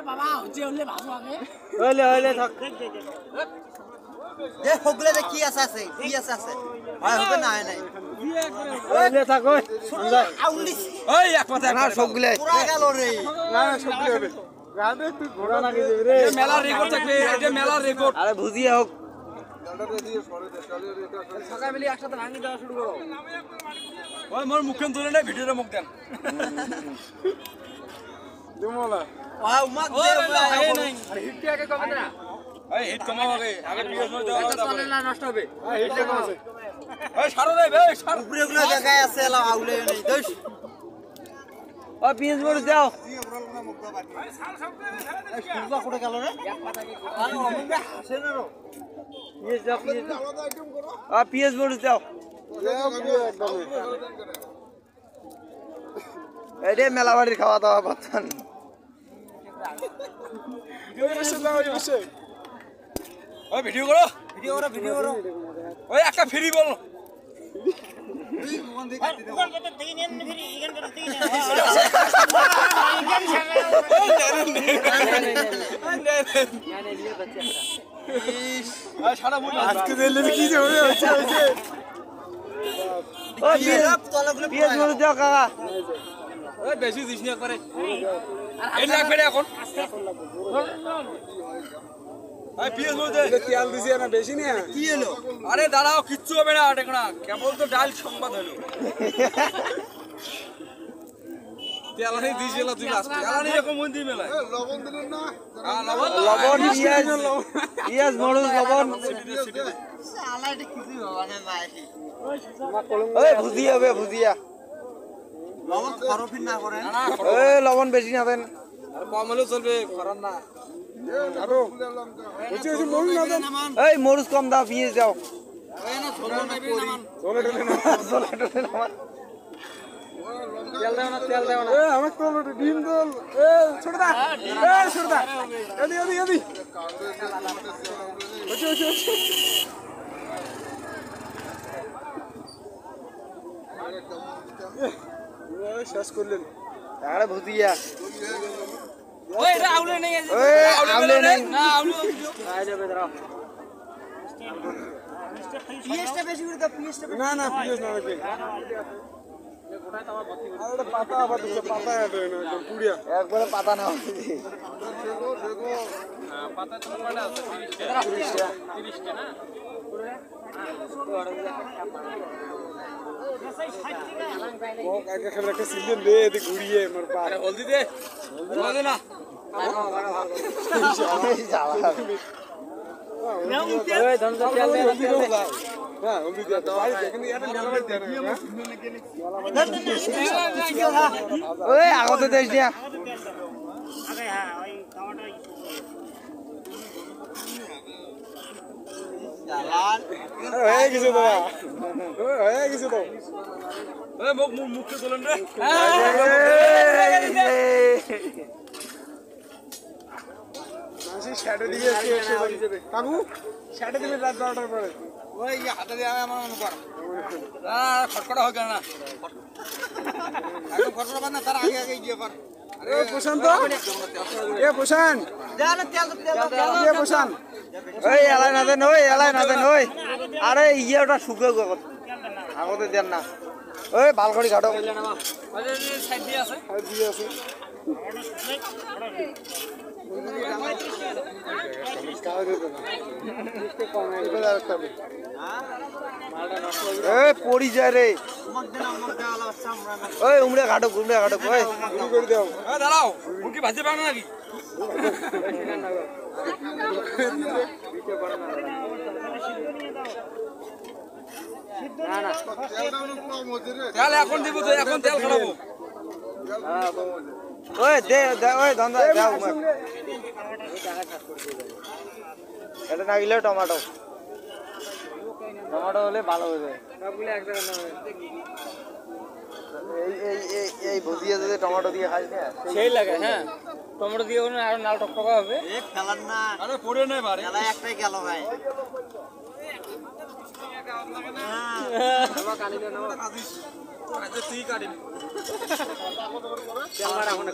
বাবা হচ্ছে হলে ভালো হবে হইলে থাক এ হগলে কি আছে কি আছে হয় হবে না নাই হইলে থাক ওই ওই এক কথা না সবগুলো পুরা গেল রে না সবগুলো হবে গাবে তুই ঘোড়া না গিয়ে রে এই মেলার রেকর্ড থাকবে এটা মেলার রেকর্ড আরে বুঝিয়ে হোক সকাল মিলে একসাথে ভাঙি দেওয়া শুরু করো ওই মোর মুখেন ধরে না ভিডিওতে মুখ দেন দুমলা ওয়া উমাক দে এই নাই আর হিটটি আগে কমে না এই হিট কমাও আগে পিএস মধ্যে চলে না নষ্ট হবে হিটটা কম আছে এই সারো রে ভাই সার উপরে গুলো জায়গায় আছে এলা আউলে নেই দোষ ও পিএস বড় দাও সুজা করে গেল রে আর অমুকে হাসে না রো পিএস দাও ও পিএস বড় দাও এই রে মেলা বাড়ির খাওয়া দাওয়া বাতান ওই ভিডিও করো ভিডিও করো ওই একটা ফ্রি বল সারা বল আজকে দিলে কি হবে হচ্ছে ও পিএস বড় দাও কাকা ওই বেশি দিস না করে এই লাগবে এখন এই পিএস মধ্যে তেল দিছি না বেশি না কি হলো আরে দাঁড়াও কিচ্ছু হবে না দেখো না কেবল তো ডাল সংবাদ হলো তেলানি দিছিল তুই লাস্ট তেলানি এরকম মন দিয়ে মেলায় লবণ দিলেন না লবণ পিএস বড় লবণ শালা এটা কিছু হবে না ওই ভুজিয়া হবে ভুজিয়া লবণ খরফিন না করে ওই লবণ বেশি না দেন আর কম হলেও চলবে করার না আরো এই মরুচ কম দাও পিএস দাও ওই না ছোট না করি চলে নামান তেল দাও না আমার তো ডিম দল ছোট দা ছোট দা এদি শেষ করলেন আরে ভুজিয়া ওই এটা আউলে নেই ওই আউলে নেই না আউলে আই যাবে দাঁড়াও পিএসটা বেশি করে দাও পিএসটা না না পিএস না লাগবে আরে পাতা আবার দিছে পাতা এটা একদম পুড়িয়া একবারে পাতা না পাতা তো কয়টা আছে 30 টা না ও কাকে খেলা একটা সিজন দে এতে ঘুরিয়ে আমার পা আরে হলদি দে হলদি না ওই ধন্দা তেল দে হ্যাঁ হলদি দে দাও আরে দেখেন এটা মেলা বাড়ি দেন ওই আগতে দেশ দিয়া আগে হ্যাঁ ওই টমেটো জালাল হয়ে গেছে তো হয়ে গেছে তো ওই মুখে চলেন রে মাসি শ্যাডো দিকে কাকু শ্যাডো দিবে রাত 12টার পরে ওই হাতে দিয়ে আমার মনে কর না খটখটা হবে না আগে ফটো বানা তার আগে গিয়ে কর এ প্রশান্ত এ প্রশান্ত জান তেল এ প্রশান্ত ওই এলাই না দেন ওই আরে ইয়েটা শুকে গো আগতে দেন না ওই ভাল করে কাটো সাইড দিয়ে আছে দিয়ে আছে পড়ি যায় রে ওই উমড়ে ঘাটক ওই করে দাও দাঁড়াও মুরগি ভাজতে পারো নাকি তেল এখন দিব তো এখন তেল খাবো ওই দে ওই ধন্দা দাও এটা না গেলে টমেটো হলে ভালো হয়ে যায় এই ভুজিয়া যদি টমেটো দিয়ে খাস না সেই লাগে হ্যাঁ টমেটো দিয়ে আরো লাল টকটকা হবে এ ফেলার না আরে পড়ে নাই বারে খেলা একটাই গেল ভাই তুই কাটিনি ক্যামেরা এখন